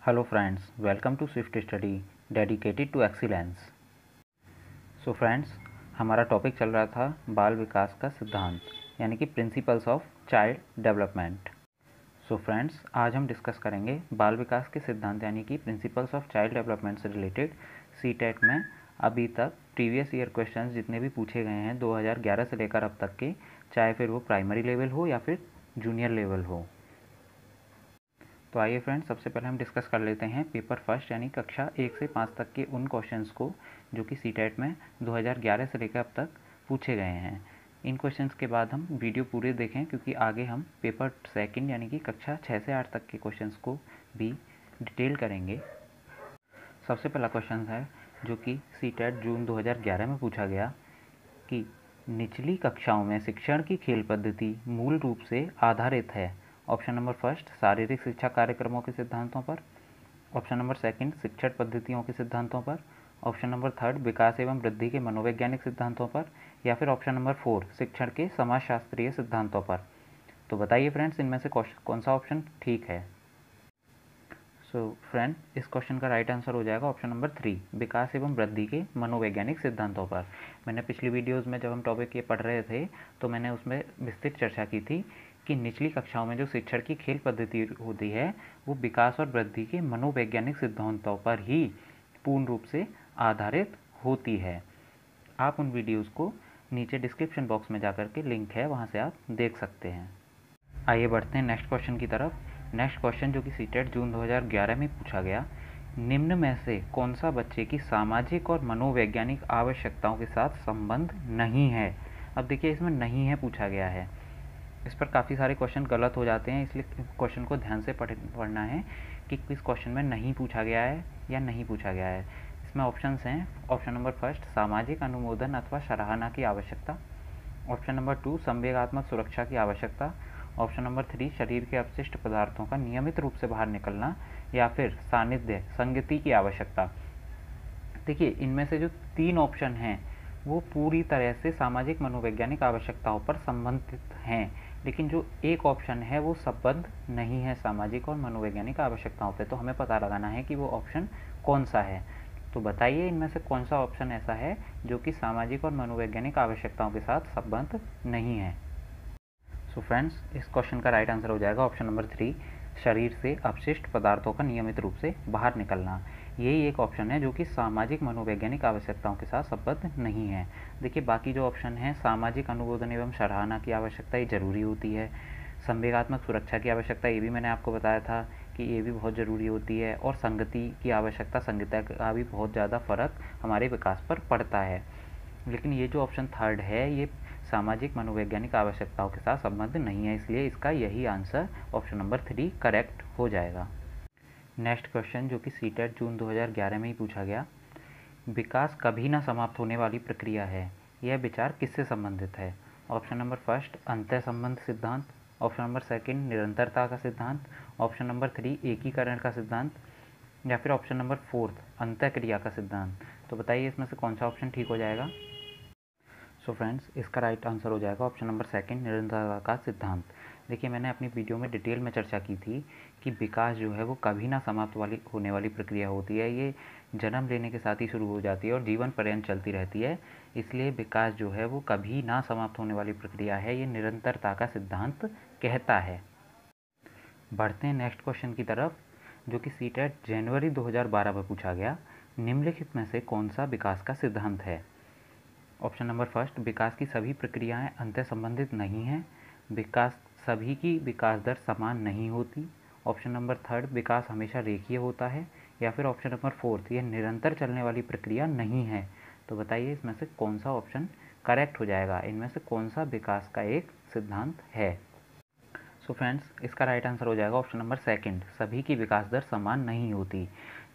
Hello friends, welcome to swift study dedicated to excellence. So friends, हमारा topic चल रहा था बाल विकास का सिद्धांत यानी कि principles of child development. So friends, आज हम डिस्कस करेंगे बाल विकास के सिद्धांत यानी कि प्रिंसिपल्स ऑफ चाइल्ड डेवलपमेंट से रिलेटेड सीटेट में अभी तक प्रीवियस ईयर क्वेश्चंस जितने भी पूछे गए हैं 2011 से लेकर अब तक के, चाहे फिर वो प्राइमरी लेवल हो या फिर जूनियर लेवल हो। तो आइए फ्रेंड्स, सबसे पहले हम डिस्कस कर लेते हैं पेपर फर्स्ट यानी कक्षा 1 से 5 तक के उन क्वेश्चंस को जो कि सीटेट में 2011 से लेकर अब तक पूछे गए हैं। इन क्वेश्चंस के बाद हम वीडियो पूरे देखें क्योंकि आगे हम पेपर सेकंड यानी कि कक्षा 6 से 8 तक के क्वेश्चंस को भी डिटेल करेंगे। सबसे पहला क्वेश्चन है जो कि सीटेट जून 2011 में पूछा गया कि निचली कक्षाओं में शिक्षण की खेल पद्धति मूल रूप से आधारित है। ऑप्शन नंबर फर्स्ट, शारीरिक शिक्षा कार्यक्रमों के सिद्धांतों पर। ऑप्शन नंबर सेकंड, शिक्षण पद्धतियों के सिद्धांतों पर। ऑप्शन नंबर थर्ड, विकास एवं वृद्धि के मनोवैज्ञानिक सिद्धांतों पर। या फिर ऑप्शन नंबर फोर, शिक्षण के समाजशास्त्रीय सिद्धांतों पर। तो बताइए फ्रेंड्स, इनमें से कौन सा ऑप्शन ठीक है। सो फ्रेंड, इस क्वेश्चन का राइट आंसर हो जाएगा ऑप्शन नंबर 3, विकास एवं वृद्धि के मनोवैज्ञानिक सिद्धांतों पर। मैंने पिछली वीडियोस में जब हम टॉपिक ये पढ़ रहे थे तो मैंने उसमें विस्तृत चर्चा की थी कि निचली कक्षाओं में जो शिक्षण की खेल पद्धति होती है वो विकास और वृद्धि के मनोवैज्ञानिक सिद्धांतों पर ही पूर्ण रूप से आधारित होती है। आप उन वीडियोज़ को नीचे डिस्क्रिप्शन बॉक्स में जाकर के लिंक है, वहाँ से आप देख सकते हैं। आइए बढ़ते हैं नेक्स्ट क्वेश्चन की तरफ। नेक्स्ट क्वेश्चन जो कि सीटेट जून 2011 में पूछा गया, निम्न में से कौन सा बच्चे की सामाजिक और मनोवैज्ञानिक आवश्यकताओं के साथ संबंध नहीं है। अब देखिए, इसमें नहीं है पूछा गया है। इस पर काफ़ी सारे क्वेश्चन गलत हो जाते हैं, इसलिए क्वेश्चन को ध्यान से पढ़ना है कि किस क्वेश्चन में नहीं पूछा गया है या नहीं पूछा गया है। इसमें ऑप्शंस हैं। ऑप्शन नंबर फर्स्ट, सामाजिक अनुमोदन अथवा सराहना की आवश्यकता। ऑप्शन नंबर 2, संवेगात्मक सुरक्षा की आवश्यकता। ऑप्शन नंबर 3, शरीर के अपशिष्ट पदार्थों का नियमित रूप से बाहर निकलना। या फिर सानिध्य संगति की आवश्यकता। देखिए, इनमें से जो 3 ऑप्शन हैं वो पूरी तरह से सामाजिक मनोवैज्ञानिक आवश्यकताओं पर संबंधित हैं, लेकिन जो एक ऑप्शन है वो संबद्ध नहीं है सामाजिक और मनोवैज्ञानिक आवश्यकताओं पे। तो हमें पता लगाना है कि वो ऑप्शन कौन सा है। तो बताइए, इनमें से कौन सा ऑप्शन ऐसा है जो कि सामाजिक और मनोवैज्ञानिक आवश्यकताओं के साथ संबद्ध नहीं है। सो फ्रेंड्स, इस क्वेश्चन का राइट आंसर हो जाएगा ऑप्शन नंबर 3, शरीर से अपशिष्ट पदार्थों का नियमित रूप से बाहर निकलना। यही एक ऑप्शन है जो कि सामाजिक मनोवैज्ञानिक आवश्यकताओं के साथ संबद्ध नहीं है। देखिए, बाकी जो ऑप्शन है, सामाजिक अनुमोदन एवं सराहना की आवश्यकता ये जरूरी होती है। संवेगात्मक सुरक्षा की आवश्यकता, ये भी मैंने आपको बताया था कि ये भी बहुत ज़रूरी होती है। और संगति की आवश्यकता, संगति का भी बहुत ज़्यादा फर्क हमारे विकास पर पड़ता है। लेकिन ये जो ऑप्शन थर्ड है ये सामाजिक मनोवैज्ञानिक आवश्यकताओं के साथ संबंध नहीं है, इसलिए इसका यही आंसर ऑप्शन नंबर 3 करेक्ट हो जाएगा। नेक्स्ट क्वेश्चन जो कि सीटेट जून 2011 में ही पूछा गया, विकास कभी ना समाप्त होने वाली प्रक्रिया है, यह विचार किससे संबंधित है। ऑप्शन नंबर फर्स्ट, अंतः संबंध सिद्धांत। ऑप्शन नंबर सेकंड, निरंतरता का सिद्धांत। ऑप्शन नंबर 3, एकीकरण का सिद्धांत। या फिर ऑप्शन नंबर 4, अंतःक्रिया का सिद्धांत। तो बताइए, इसमें से कौन सा ऑप्शन ठीक हो जाएगा। सो फ्रेंड्स, इसका राइट आंसर हो जाएगा ऑप्शन नंबर सेकंड, निरंतरता का सिद्धांत। देखिए, मैंने अपनी वीडियो में डिटेल में चर्चा की थी कि विकास जो है वो कभी ना समाप्त होने वाली प्रक्रिया होती है। ये जन्म लेने के साथ ही शुरू हो जाती है और जीवन पर्यंत चलती रहती है। इसलिए विकास जो है वो कभी ना समाप्त होने वाली प्रक्रिया है, ये निरंतरता का सिद्धांत कहता है। बढ़ते हैं नेक्स्ट क्वेश्चन की तरफ जो कि सीटेट जनवरी 2012 में पूछा गया, निम्नलिखित में से कौन सा विकास का सिद्धांत है। ऑप्शन नंबर फर्स्ट, विकास की सभी प्रक्रियाएं अंतः संबंधित नहीं हैं। सभी की विकास दर समान नहीं होती। ऑप्शन नंबर थर्ड, विकास हमेशा रेखीय होता है। या फिर ऑप्शन नंबर फोर्थ, यह निरंतर चलने वाली प्रक्रिया नहीं है। तो बताइए, इसमें से कौन सा ऑप्शन करेक्ट हो जाएगा, इनमें से कौन सा विकास का एक सिद्धांत है। सो फ्रेंड्स, इसका राइट आंसर हो जाएगा ऑप्शन नंबर सेकंड, सभी की विकास दर समान नहीं होती।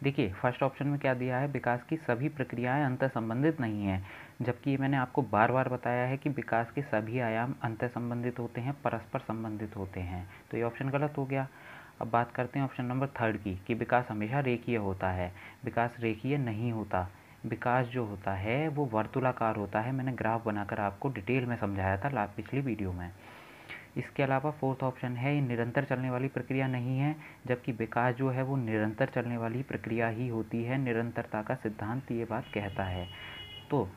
देखिए, फर्स्ट ऑप्शन में क्या दिया है, विकास की सभी प्रक्रियाएं अंतर संबंधित नहीं हैं, जबकि मैंने आपको बार बार बताया है कि विकास के सभी आयाम अंतर संबंधित होते हैं, परस्पर संबंधित होते हैं। तो ये ऑप्शन गलत हो गया। अब बात करते हैं ऑप्शन नंबर थर्ड की कि विकास हमेशा रेखीय होता है। विकास रेखीय नहीं होता। विकास जो होता है वो वर्तुलाकार होता है। मैंने ग्राफ बनाकर आपको डिटेल में समझाया था पिछली वीडियो में। इसके अलावा फोर्थ ऑप्शन है ये निरंतर चलने वाली प्रक्रिया नहीं है, जबकि विकास जो है वो निरंतर चलने वाली प्रक्रिया ही होती है, निरंतरता का सिद्धांत ये बात कहता है। तो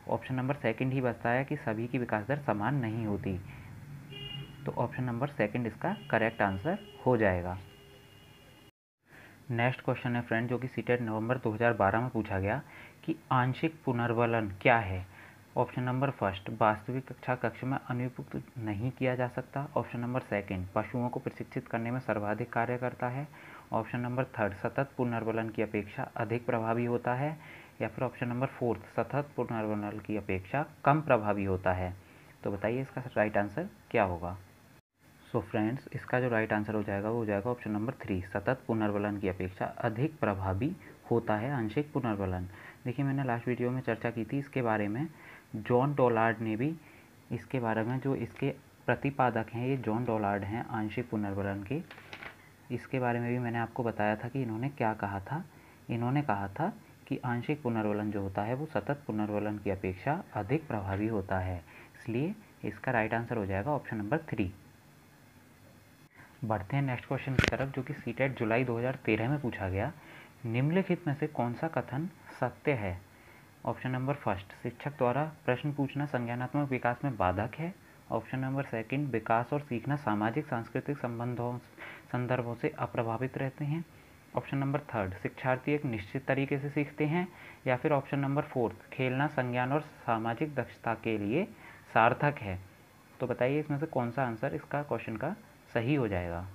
ऑप्शन नंबर सेकंड ही बचता है कि सभी की विकास दर समान नहीं होती। तो ऑप्शन नंबर सेकंड इसका करेक्ट आंसर हो जाएगा। नेक्स्ट क्वेश्चन है फ्रेंड, जो कि सीटेट नवंबर 2012 में पूछा गया कि आंशिक पुनर्वलन क्या है। ऑप्शन नंबर फर्स्ट, वास्तविक कक्षा कक्ष में अनुपयुक्त नहीं किया जा सकता। ऑप्शन नंबर सेकंड, पशुओं को प्रशिक्षित करने में सर्वाधिक कार्य करता है। ऑप्शन नंबर थर्ड, सतत पुनर्वलन की अपेक्षा अधिक प्रभावी होता है। या फिर ऑप्शन नंबर फोर्थ, सतत पुनर्वलन की अपेक्षा कम प्रभावी होता है। तो बताइए इसका राइट आंसर क्या होगा। सो फ्रेंड्स, इसका जो राइट आंसर हो जाएगा वो हो जाएगा ऑप्शन नंबर 3, सतत पुनर्वलन की अपेक्षा अधिक प्रभावी होता है आंशिक पुनर्वलन। देखिए, मैंने लास्ट वीडियो में चर्चा की थी इसके बारे में। जॉन डॉलार्ड ने भी इसके बारे में, जो इसके प्रतिपादक हैं ये जॉन डॉलार्ड हैं आंशिक पुनर्वलन के, इसके बारे में भी मैंने आपको बताया था कि इन्होंने क्या कहा था। इन्होंने कहा था कि आंशिक पुनर्वलन जो होता है वो सतत पुनर्वलन की अपेक्षा अधिक प्रभावी होता है, इसलिए इसका राइट आंसर हो जाएगा ऑप्शन नंबर 3। बढ़ते हैं नेक्स्ट क्वेश्चन की तरफ, जो कि सीटेट जुलाई 2013 में पूछा गया। निम्नलिखित में से कौन सा कथन सत्य है। ऑप्शन नंबर फर्स्ट, शिक्षक द्वारा प्रश्न पूछना संज्ञानात्मक विकास में बाधक है। ऑप्शन नंबर सेकंड, विकास और सीखना सामाजिक सांस्कृतिक संदर्भों से अप्रभावित रहते हैं। ऑप्शन नंबर थर्ड, शिक्षार्थी एक निश्चित तरीके से सीखते हैं। या फिर ऑप्शन नंबर फोर्थ, खेलना संज्ञान और सामाजिक दक्षता के लिए सार्थक है। तो बताइए इसमें से कौन सा आंसर इसका क्वेश्चन का सही हो जाएगा।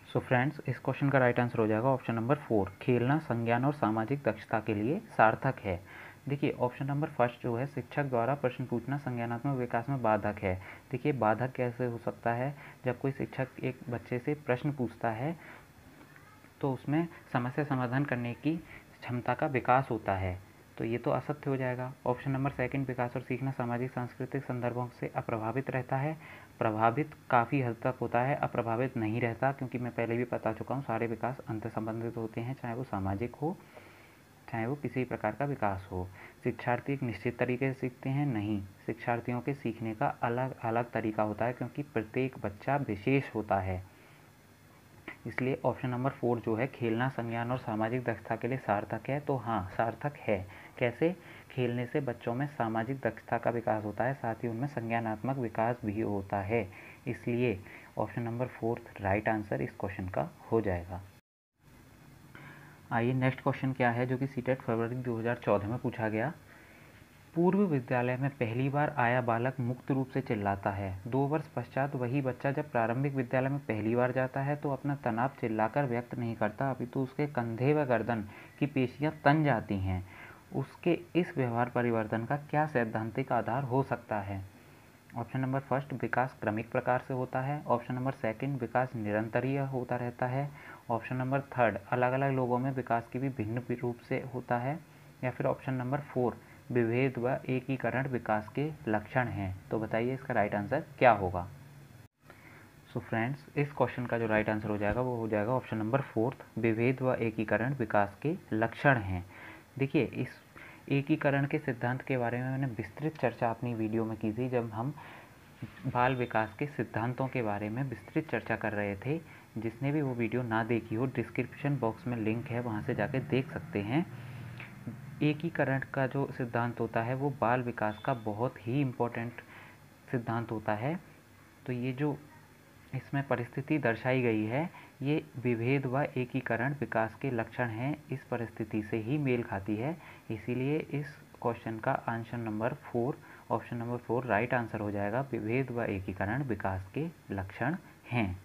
सो फ्रेंड्स, इस क्वेश्चन का राइट आंसर हो जाएगा ऑप्शन नंबर 4, खेलना संज्ञान और सामाजिक दक्षता के लिए सार्थक है। देखिए, ऑप्शन नंबर फर्स्ट जो है, शिक्षक द्वारा प्रश्न पूछना संज्ञानात्मक विकास में बाधक है। देखिए, बाधक कैसे हो सकता है, जब कोई शिक्षक एक बच्चे से प्रश्न पूछता है तो उसमें समस्या समाधान करने की क्षमता का विकास होता है, तो ये तो असत्य हो जाएगा। ऑप्शन नंबर सेकंड, विकास और सीखना सामाजिक सांस्कृतिक संदर्भों से अप्रभावित रहता है। प्रभावित काफ़ी हद तक होता है, अप्रभावित नहीं रहता, क्योंकि मैं पहले भी बता चुका हूँ सारे विकास अंतर संबंधित होते हैं, चाहे वो सामाजिक हो चाहे वो किसी प्रकार का विकास हो। शिक्षार्थी एक निश्चित तरीके से सीखते हैं, नहीं, शिक्षार्थियों के सीखने का अलग अलग तरीका होता है, क्योंकि प्रत्येक बच्चा विशेष होता है। इसलिए ऑप्शन नंबर 4 जो है, खेलना संज्ञान और सामाजिक दक्षता के लिए सार्थक है, तो हाँ सार्थक है। कैसे? खेलने से बच्चों में सामाजिक दक्षता का विकास होता है, साथ ही उनमें संज्ञानात्मक विकास भी होता है, इसलिए ऑप्शन नंबर 4 राइट आंसर इस क्वेश्चन का हो जाएगा। आइए नेक्स्ट क्वेश्चन क्या है, जो कि सीटेट फरवरी 2014 में पूछा गया। पूर्व विद्यालय में पहली बार आया बालक मुक्त रूप से चिल्लाता है। 2 वर्ष पश्चात वही बच्चा जब प्रारंभिक विद्यालय में पहली बार जाता है तो अपना तनाव चिल्लाकर व्यक्त नहीं करता, अपितु उसके कंधे व गर्दन की पेशियां तन जाती हैं। उसके इस व्यवहार परिवर्तन का क्या सैद्धांतिक आधार हो सकता है। ऑप्शन नंबर फर्स्ट, विकास क्रमिक प्रकार से होता है। ऑप्शन नंबर सेकंड, विकास निरंतरीय होता रहता है। ऑप्शन नंबर थर्ड, अलग अलग लोगों में विकास की भी भिन्न रूप से होता है। या फिर ऑप्शन नंबर 4, विभेद व एकीकरण विकास के लक्षण हैं। तो बताइए इसका राइट आंसर क्या होगा। सो फ्रेंड्स, इस क्वेश्चन का जो राइट आंसर हो जाएगा वो हो जाएगा ऑप्शन नंबर 4, विभेद व एकीकरण विकास के लक्षण हैं। देखिए, इस एकीकरण के सिद्धांत के बारे में मैंने विस्तृत चर्चा अपनी वीडियो में की थी, जब हम बाल विकास के सिद्धांतों के बारे में विस्तृत चर्चा कर रहे थे। जिसने भी वो वीडियो ना देखी हो, डिस्क्रिप्शन बॉक्स में लिंक है, वहाँ से जाके देख सकते हैं। एकीकरण का जो सिद्धांत होता है वो बाल विकास का बहुत ही इम्पोर्टेंट सिद्धांत होता है। तो ये जो इसमें परिस्थिति दर्शाई गई है, ये विभेद व एकीकरण विकास के लक्षण हैं, इस परिस्थिति से ही मेल खाती है। इसीलिए इस क्वेश्चन का answer number 4, option number 4 right answer हो जाएगा, विभेद व एकीकरण विकास के लक्षण हैं।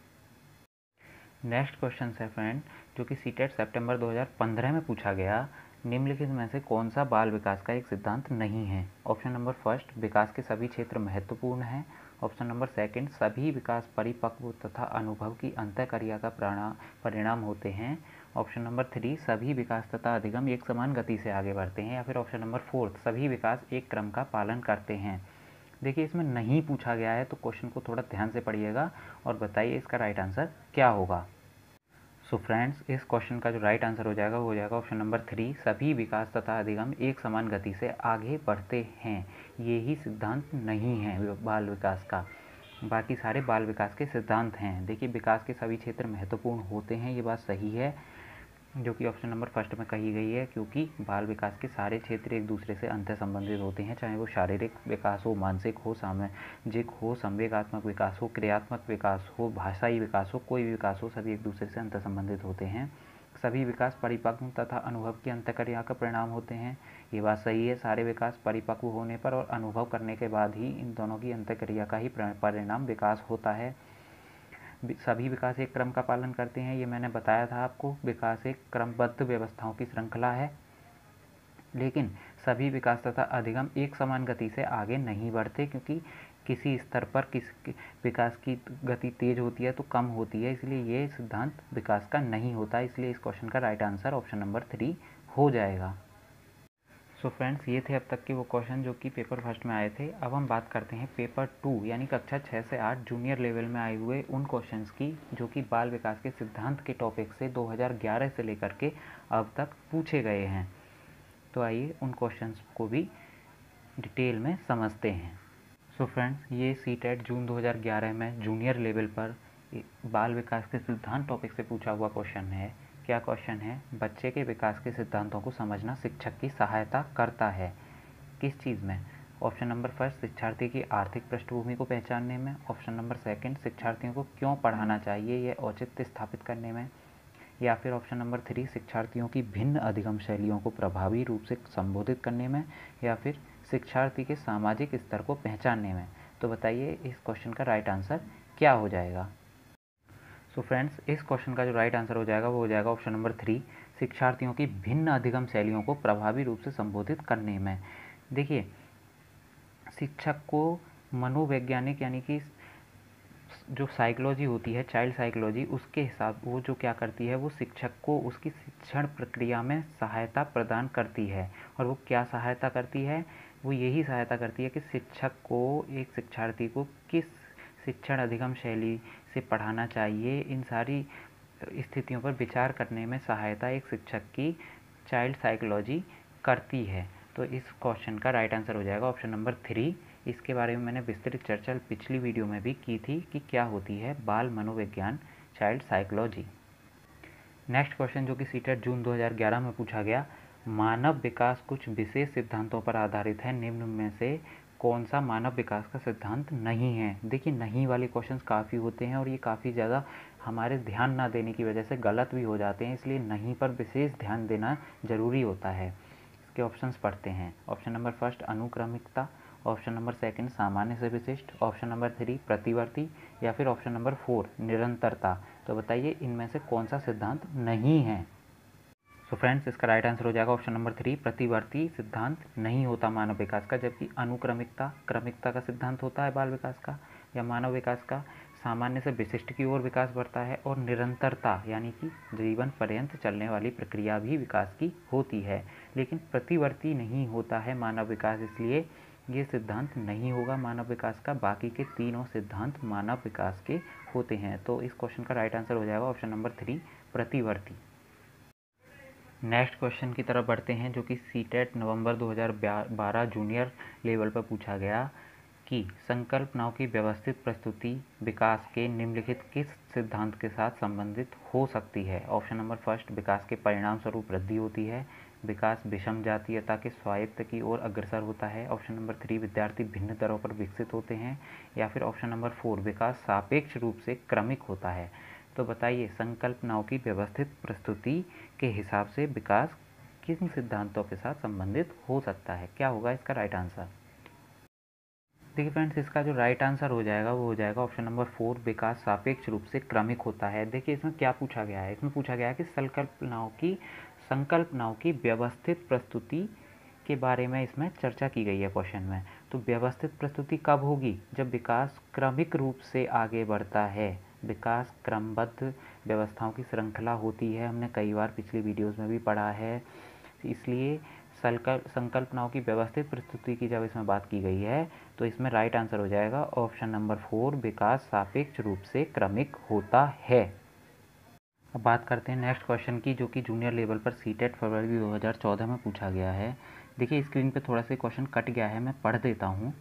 नेक्स्ट क्वेश्चन है फ्रेंड, जो कि सीटेट सितंबर 2015 में पूछा गया। निम्नलिखित में से कौन सा बाल विकास का एक सिद्धांत नहीं है। ऑप्शन नंबर फर्स्ट, विकास के सभी क्षेत्र महत्वपूर्ण हैं। ऑप्शन नंबर सेकंड, सभी विकास परिपक्व तथा अनुभव की अंतःक्रिया का परिणाम होते हैं। ऑप्शन नंबर 3, सभी विकास तथा अधिगम एक समान गति से आगे बढ़ते हैं। या फिर ऑप्शन नंबर 4, सभी विकास एक क्रम का पालन करते हैं। देखिए, इसमें नहीं पूछा गया है, तो क्वेश्चन को थोड़ा ध्यान से पढ़िएगा और बताइए इसका राइट आंसर क्या होगा। सो फ्रेंड्स, इस क्वेश्चन का जो राइट आंसर हो जाएगा वो हो जाएगा ऑप्शन नंबर 3, सभी विकास तथा अधिगम एक समान गति से आगे बढ़ते हैं। ये ही सिद्धांत नहीं है बाल विकास का। बाकी सारे बाल विकास के सिद्धांत हैं। देखिए, विकास के सभी क्षेत्र महत्वपूर्ण होते हैं, ये बात सही है, जो कि ऑप्शन नंबर फर्स्ट में कही गई है, क्योंकि बाल विकास के सारे क्षेत्र एक दूसरे से अंतः संबंधित होते हैं, चाहे वो शारीरिक विकास हो, मानसिक हो, सामाजिक हो, संवेगात्मक विकास हो, क्रियात्मक विकास हो, भाषाई विकास हो, कोई भी विकास हो, सभी एक दूसरे से अंतः संबंधित होते हैं। सभी विकास परिपक्व तथा अनुभव की अंतःक्रिया का परिणाम होते हैं, ये बात सही है। सारे विकास परिपक्व होने पर और अनुभव करने के बाद ही इन दोनों की अंतःक्रिया का ही परिणाम विकास होता है। सभी विकास एक क्रम का पालन करते हैं, ये मैंने बताया था आपको। विकास एक क्रमबद्ध व्यवस्थाओं की श्रृंखला है, लेकिन सभी विकास तथा अधिगम एक समान गति से आगे नहीं बढ़ते, क्योंकि किसी स्तर पर विकास की गति तेज होती है तो कम होती है, इसलिए ये सिद्धांत विकास का नहीं होता। इसलिए इस क्वेश्चन का राइट आंसर ऑप्शन नंबर 3 हो जाएगा। सो फ्रेंड्स, ये थे अब तक के वो क्वेश्चन जो कि पेपर फर्स्ट में आए थे। अब हम बात करते हैं पेपर 2 यानी कक्षा 6 से 8 जूनियर लेवल में आए हुए उन क्वेश्चंस की जो कि बाल विकास के सिद्धांत के टॉपिक से 2011 से लेकर के अब तक पूछे गए हैं। तो आइए उन क्वेश्चंस को भी डिटेल में समझते हैं। सो फ्रेंड्स, ये सीटेट जून 2011 में जूनियर लेवल पर बाल विकास के सिद्धांत टॉपिक से पूछा हुआ क्वेश्चन है। क्या क्वेश्चन है? बच्चे के विकास के सिद्धांतों को समझना शिक्षक की सहायता करता है। किस चीज़ में? ऑप्शन नंबर फर्स्ट, शिक्षार्थी की आर्थिक पृष्ठभूमि को पहचानने में। ऑप्शन नंबर सेकंड, शिक्षार्थियों को क्यों पढ़ाना चाहिए यह औचित्य स्थापित करने में। या फिर ऑप्शन नंबर 3, शिक्षार्थियों की भिन्न अधिगम शैलियों को प्रभावी रूप से संबोधित करने में। या फिर शिक्षार्थी के सामाजिक स्तर को पहचानने में। तो बताइए इस क्वेश्चन का राइट आंसर क्या हो जाएगा? सो फ्रेंड्स, इस क्वेश्चन का जो राइट आंसर हो जाएगा वो हो जाएगा ऑप्शन नंबर 3, शिक्षार्थियों की भिन्न अधिगम शैलियों को प्रभावी रूप से संबोधित करने में। देखिए, शिक्षक को मनोवैज्ञानिक यानी कि जो साइकोलॉजी होती है, चाइल्ड साइकोलॉजी, उसके हिसाब वो जो क्या करती है, वो शिक्षक को उसकी शिक्षण प्रक्रिया में सहायता प्रदान करती है। और वो क्या सहायता करती है? वो यही सहायता करती है कि शिक्षक को एक शिक्षार्थी को किस शिक्षण अधिगम शैली से पढ़ाना चाहिए, इन सारी स्थितियों पर विचार करने में सहायता एक शिक्षक की चाइल्ड साइकोलॉजी करती है। तो इस क्वेश्चन का राइट आंसर हो जाएगा ऑप्शन नंबर 3। इसके बारे में मैंने विस्तृत चर्चा पिछली वीडियो में भी की थी कि क्या होती है बाल मनोविज्ञान, चाइल्ड साइकोलॉजी। नेक्स्ट क्वेश्चन जो कि सीटेट जून 2011 में पूछा गया, मानव विकास कुछ विशेष सिद्धांतों पर आधारित है, निम्न में से कौन सा मानव विकास का सिद्धांत नहीं है? देखिए, नहीं वाले क्वेश्चंस काफ़ी होते हैं और ये काफ़ी ज़्यादा हमारे ध्यान ना देने की वजह से गलत भी हो जाते हैं, इसलिए नहीं पर विशेष ध्यान देना ज़रूरी होता है। इसके ऑप्शंस पढ़ते हैं। ऑप्शन नंबर फर्स्ट, अनुक्रमिकता। ऑप्शन नंबर सेकंड, सामान्य से विशिष्ट। ऑप्शन नंबर 3, प्रतिवर्ती। या फिर ऑप्शन नंबर 4, निरंतरता। तो बताइए इनमें से कौन सा सिद्धांत नहीं है? सो फ्रेंड्स, इसका राइट आंसर हो जाएगा ऑप्शन नंबर 3, प्रतिवर्ती सिद्धांत नहीं होता मानव विकास का, जबकि अनुक्रमिकता क्रमिकता का सिद्धांत होता है बाल विकास का या मानव विकास का। सामान्य से विशिष्ट की ओर विकास बढ़ता है और निरंतरता यानी कि जीवन पर्यंत चलने वाली प्रक्रिया भी विकास की होती है, लेकिन प्रतिवर्ती नहीं होता है मानव विकास, इसलिए ये सिद्धांत नहीं होगा मानव विकास का। बाकी के तीनों सिद्धांत मानव विकास के होते हैं। तो इस क्वेश्चन का राइट आंसर हो जाएगा ऑप्शन नंबर 3, प्रतिवर्ती। नेक्स्ट क्वेश्चन की तरफ बढ़ते हैं जो कि सीटेट नवंबर 2012 जूनियर लेवल पर पूछा गया कि संकल्पनाओं की व्यवस्थित प्रस्तुति विकास के निम्नलिखित किस सिद्धांत के साथ संबंधित हो सकती है? ऑप्शन नंबर फर्स्ट, विकास के परिणाम स्वरूप वृद्धि होती है। विकास विषम जातीयता के स्वायत्त की ओर अग्रसर होता है। ऑप्शन नंबर 3, विद्यार्थी भिन्न दरों पर विकसित होते हैं। या फिर ऑप्शन नंबर 4, विकास सापेक्ष रूप से क्रमिक होता है। तो बताइए संकल्पनाओं की व्यवस्थित प्रस्तुति के हिसाब से विकास किन सिद्धांतों के साथ संबंधित हो सकता है? क्या होगा इसका राइट आंसर? देखिए फ्रेंड्स, इसका जो राइट आंसर हो जाएगा वो हो जाएगा ऑप्शन नंबर 4, विकास सापेक्ष रूप से क्रमिक होता है। देखिए इसमें क्या पूछा गया है, इसमें पूछा गया है कि संकल्पनाओं की व्यवस्थित प्रस्तुति के बारे में इसमें चर्चा की गई है क्वेश्चन में। तो व्यवस्थित प्रस्तुति कब होगी? जब विकास क्रमिक रूप से आगे बढ़ता है। विकास क्रमबद्ध व्यवस्थाओं की श्रृंखला होती है, हमने कई बार पिछली वीडियोस में भी पढ़ा है, इसलिए संकल्पनाओं की व्यवस्थित प्रस्तुति की जब इसमें बात की गई है तो इसमें राइट आंसर हो जाएगा ऑप्शन नंबर 4, विकास सापेक्ष रूप से क्रमिक होता है। अब बात करते हैं नेक्स्ट क्वेश्चन की जो कि जूनियर लेवल पर सीटेट फरवरी 2014 में पूछा गया है। देखिए स्क्रीन पे थोड़ा सा क्वेश्चन कट गया है, मैं पढ़ देता हूँ।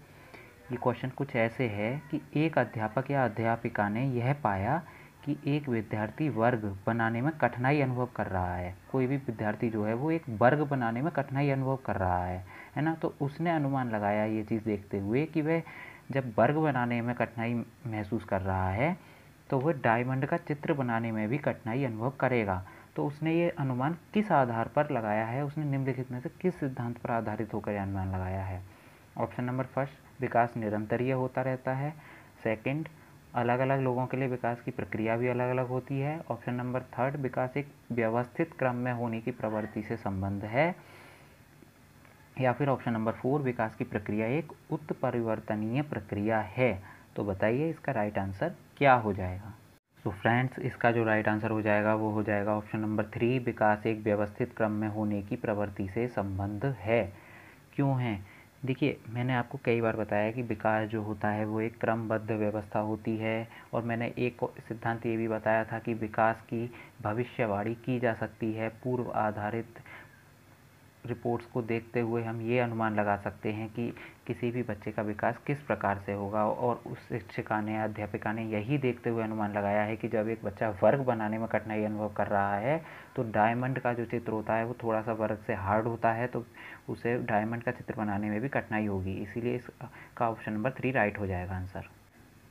ये क्वेश्चन कुछ ऐसे है कि एक अध्यापक या अध्यापिका ने यह पाया कि एक विद्यार्थी वर्ग बनाने में कठिनाई अनुभव कर रहा है। कोई भी विद्यार्थी जो है वो एक वर्ग बनाने में कठिनाई अनुभव कर रहा है ना। तो उसने अनुमान लगाया ये चीज़ देखते हुए कि वह जब वर्ग बनाने में कठिनाई महसूस कर रहा है तो वह डायमंड का चित्र बनाने में भी कठिनाई अनुभव करेगा। तो उसने ये अनुमान किस आधार पर लगाया है, उसने निम्नलिखित में से किस सिद्धांत पर आधारित होकर यह अनुमान लगाया है। ऑप्शन नंबर फर्स्ट, विकास निरंतरीय होता रहता है। सेकंड, अलग अलग लोगों के लिए विकास की प्रक्रिया भी अलग अलग होती है। ऑप्शन नंबर थर्ड, विकास एक व्यवस्थित क्रम में होने की प्रवृत्ति से संबंध है। या फिर ऑप्शन नंबर फोर, विकास की प्रक्रिया एक उत्परिवर्तनीय प्रक्रिया है। तो बताइए इसका राइट आंसर क्या हो जाएगा। तो फ्रेंड्स, इसका जो राइट आंसर हो जाएगा वो हो जाएगा ऑप्शन नंबर थ्री, विकास एक व्यवस्थित क्रम में होने की प्रवृत्ति से संबंध है। क्यों है? देखिए, मैंने आपको कई बार बताया कि विकास जो होता है वो एक क्रमबद्ध व्यवस्था होती है। और मैंने एक सिद्धांत ये भी बताया था कि विकास की भविष्यवाणी की जा सकती है। पूर्व आधारित रिपोर्ट्स को देखते हुए हम ये अनुमान लगा सकते हैं कि किसी भी बच्चे का विकास किस प्रकार से होगा। और उस शिक्षिका ने, अध्यापिका ने यही देखते हुए अनुमान लगाया है कि जब एक बच्चा वर्ग बनाने में कठिनाई अनुभव कर रहा है तो डायमंड का जो चित्र होता है वो थोड़ा सा वर्ग से हार्ड होता है, तो उसे डायमंड का चित्र बनाने में भी कठिनाई होगी। इसीलिए इसका ऑप्शन नंबर थ्री राइट हो जाएगा आंसर।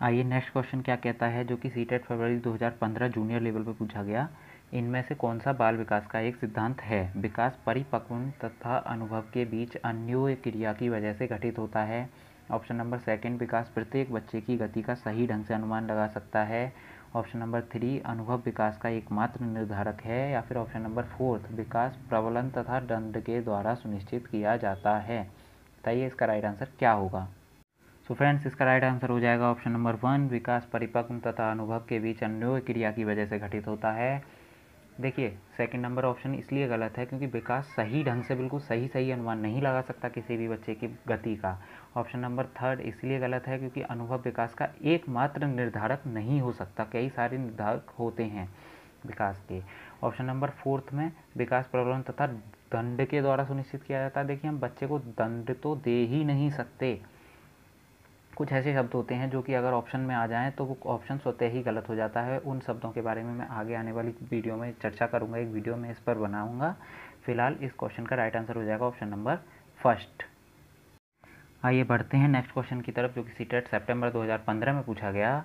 आइए नेक्स्ट क्वेश्चन क्या कहता है, जो कि सीटेट फरवरी 2015 जूनियर लेवल पर पूछा गया। इनमें से कौन सा बाल विकास का एक सिद्धांत है? विकास परिपक्व तथा अनुभव के बीच अन्योन्य क्रिया की वजह से घटित होता है। ऑप्शन नंबर सेकंड, विकास प्रत्येक बच्चे की गति का सही ढंग से अनुमान लगा सकता है। ऑप्शन नंबर थ्री, अनुभव विकास का एकमात्र निर्धारक है। या फिर ऑप्शन नंबर फोर्थ, विकास प्रबलन तथा दंड के द्वारा सुनिश्चित किया जाता है। बताइए इसका राइट आंसर क्या होगा। सो फ्रेंड्स, इसका राइट आंसर हो जाएगा ऑप्शन नंबर वन, विकास परिपक्व तथा अनुभव के बीच अन्योन्य क्रिया की वजह से घटित होता है। देखिए, सेकंड नंबर ऑप्शन इसलिए गलत है क्योंकि विकास सही ढंग से बिल्कुल सही अनुमान नहीं लगा सकता किसी भी बच्चे की गति का। ऑप्शन नंबर थर्ड इसलिए गलत है क्योंकि अनुभव विकास का एकमात्र निर्धारक नहीं हो सकता, कई सारे निर्धारक होते हैं विकास के। ऑप्शन नंबर फोर्थ में विकास प्रबलन तथा दंड के द्वारा सुनिश्चित किया जाता है। देखिए, हम बच्चे को दंड तो दे ही नहीं सकते। कुछ ऐसे शब्द होते हैं जो कि अगर ऑप्शन में आ जाएं तो वो ऑप्शन स्वतः ही गलत हो जाता है। उन शब्दों के बारे में मैं आगे आने वाली वीडियो में चर्चा करूंगा, एक वीडियो में इस पर बनाऊंगा। फिलहाल इस क्वेश्चन का राइट आंसर हो जाएगा ऑप्शन नंबर फर्स्ट। आइए बढ़ते हैं नेक्स्ट क्वेश्चन की तरफ, जो कि सीटेट सितंबर 2015 में पूछा गया।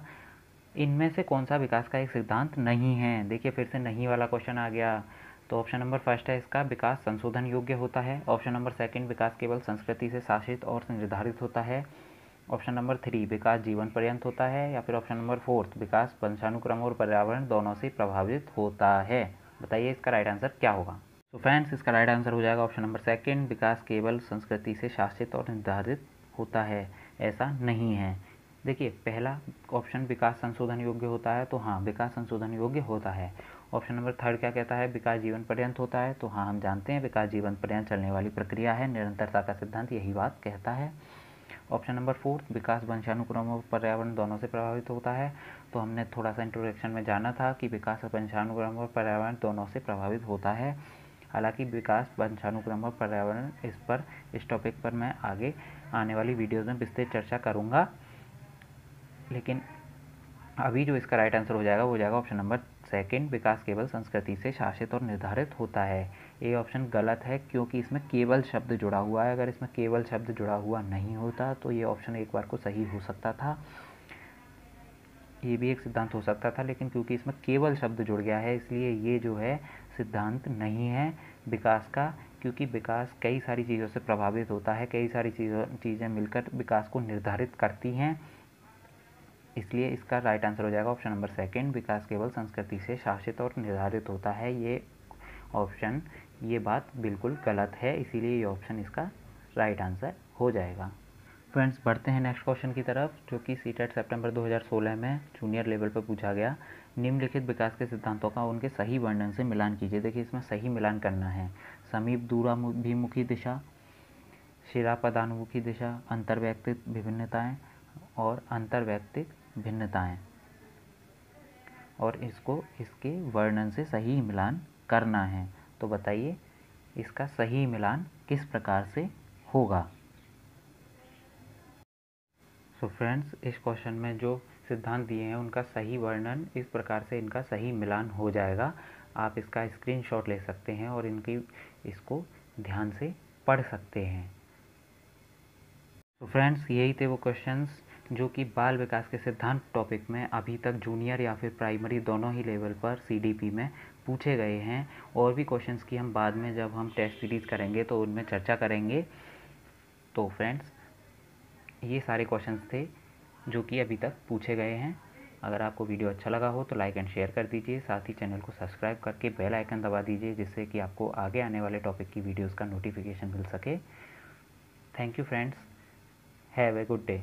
इनमें से कौन सा विकास का एक सिद्धांत नहीं है? देखिए, फिर से नहीं वाला क्वेश्चन आ गया। तो ऑप्शन नंबर फर्स्ट है इसका, विकास संशोधन योग्य होता है। ऑप्शन नंबर सेकंड, विकास केवल संस्कृति से शासित और निर्धारित होता है। ऑप्शन नंबर थ्री, विकास जीवन पर्यंत होता है। या फिर ऑप्शन नंबर फोर्थ, विकास वंशानुक्रम और पर्यावरण दोनों से प्रभावित होता है। बताइए इसका राइट आंसर क्या होगा। तो फ्रेंड्स, इसका राइट आंसर हो जाएगा ऑप्शन नंबर सेकंड, विकास केवल संस्कृति से शासित और निर्धारित होता है। ऐसा नहीं है। देखिए, पहला ऑप्शन विकास संशोधन योग्य होता है, तो हाँ, विकास संशोधन योग्य होता है। ऑप्शन नंबर थर्ड क्या कहता है, विकास जीवन पर्यंत होता है, तो हाँ, हम जानते हैं विकास जीवन पर्यंत चलने वाली प्रक्रिया है, निरंतरता का सिद्धांत यही बात कहता है। ऑप्शन नंबर फोर्थ, विकास वंशानुक्रम और पर्यावरण दोनों से प्रभावित होता है, तो हमने थोड़ा सा इंट्रोडक्शन में जाना था कि विकास वंशानुक्रम और पर्यावरण दोनों से प्रभावित होता है। हालांकि विकास वंशानुक्रम और पर्यावरण, इस टॉपिक पर मैं आगे आने वाली वीडियोज़ में विस्तृत चर्चा करूँगा। लेकिन अभी जो इसका राइट आंसर हो जाएगा वो हो जाएगा ऑप्शन नंबर सेकंड, विकास केवल संस्कृति से शासित और निर्धारित होता है। ये ऑप्शन गलत है क्योंकि इसमें केवल शब्द जुड़ा हुआ है। अगर इसमें केवल शब्द जुड़ा हुआ नहीं होता तो ये ऑप्शन एक बार को सही हो सकता था, ये भी एक सिद्धांत हो सकता था, लेकिन क्योंकि इसमें केवल शब्द जुड़ गया है इसलिए ये जो है सिद्धांत नहीं है विकास का। क्योंकि विकास कई सारी चीज़ों से प्रभावित होता है, कई सारी चीज़ें मिलकर विकास को निर्धारित करती हैं। इसलिए इसका राइट आंसर हो जाएगा ऑप्शन नंबर सेकंड, विकास केवल संस्कृति से शासित और निर्धारित होता है। ये ऑप्शन, ये बात बिल्कुल गलत है, इसीलिए ये ऑप्शन इसका राइट आंसर हो जाएगा। फ्रेंड्स, बढ़ते हैं नेक्स्ट क्वेश्चन की तरफ, जो कि सीटेट सितंबर 2016 में जूनियर लेवल पर पूछा गया। निम्नलिखित विकास के सिद्धांतों का उनके सही वर्णन से मिलान कीजिए। देखिए, इसमें सही मिलान करना है। समीप दूराभिमुखी दिशा, शिरापदानुमुखी दिशा, अंतर्वैयक्तिक विभिन्नताएं और अंतर्वैयक्तिक भिन्नताएं, और इसको इसके वर्णन से सही मिलान करना है। तो बताइए इसका सही मिलान किस प्रकार से होगा। सो फ्रेंड्स, इस क्वेश्चन में जो सिद्धांत दिए हैं उनका सही वर्णन इस प्रकार से इनका सही मिलान हो जाएगा। आप इसका स्क्रीनशॉट ले सकते हैं और इसको ध्यान से पढ़ सकते हैं। तो फ्रेंड्स, यही थे वो क्वेश्चंस जो कि बाल विकास के सिद्धांत टॉपिक में अभी तक जूनियर या फिर प्राइमरी दोनों ही लेवल पर सीडीपी में पूछे गए हैं। और भी क्वेश्चंस की हम बाद में जब हम टेस्ट सीरीज़ करेंगे तो उनमें चर्चा करेंगे। तो फ्रेंड्स, ये सारे क्वेश्चंस थे जो कि अभी तक पूछे गए हैं। अगर आपको वीडियो अच्छा लगा हो तो लाइक एंड शेयर कर दीजिए, साथ ही चैनल को सब्सक्राइब करके बेल आइकन दबा दीजिए, जिससे कि आपको आगे आने वाले टॉपिक की वीडियोज़ का नोटिफिकेशन मिल सके। Thank you friends, have a good day.